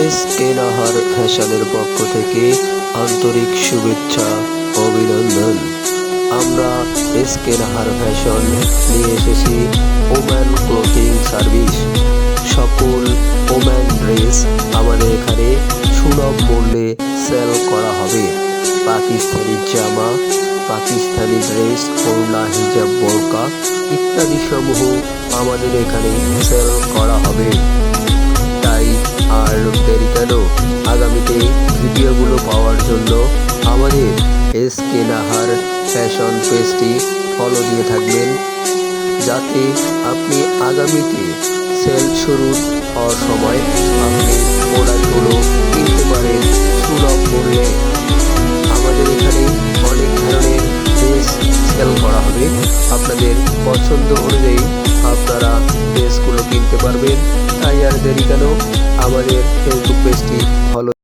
SK Nahar ফ্যাশনের পক্ষ থেকে আন্তরিক শুভেচ্ছা, অভিনন্দন। আমরা এসকে নাহার ফ্যাশন নিয়ে এসেছি ওম্যান ক্লোথিং সার্ভিস। সকল ওম্যান ড্রেস আমাদের এখানে সুলভ মূল্যে সেল করা হবে। পাকিস্তানি জামা, পাকিস্তানি ড্রেস, ওড়না, হিজাব, বোরকা ইত্যাদি সমূহ আমাদের এখানে সেল করা হবে। তাই আর দেরি কেন, আগামীতে ভিডিওগুলো পাওয়ার জন্য আমাদের এসকে নাহার ফ্যাশন পেজটি ফলো দিয়ে থাকবেন, যাতে আপনি আগামীতে সেল শুরু হওয়ার সময় আপনি প্রোডাক্টগুলো কিনতে পারেন সুলভ মূল্যে। আমাদের এখানে অনেক ধরনের ড্রেস সেল করা হবে। আপনাদের পছন্দ অনুযায়ী আপনারা ড্রেসগুলো কিনতে পারবেন। তাই আর দেরি কেন, আমাদের ফেসবুক পেজটি ফলো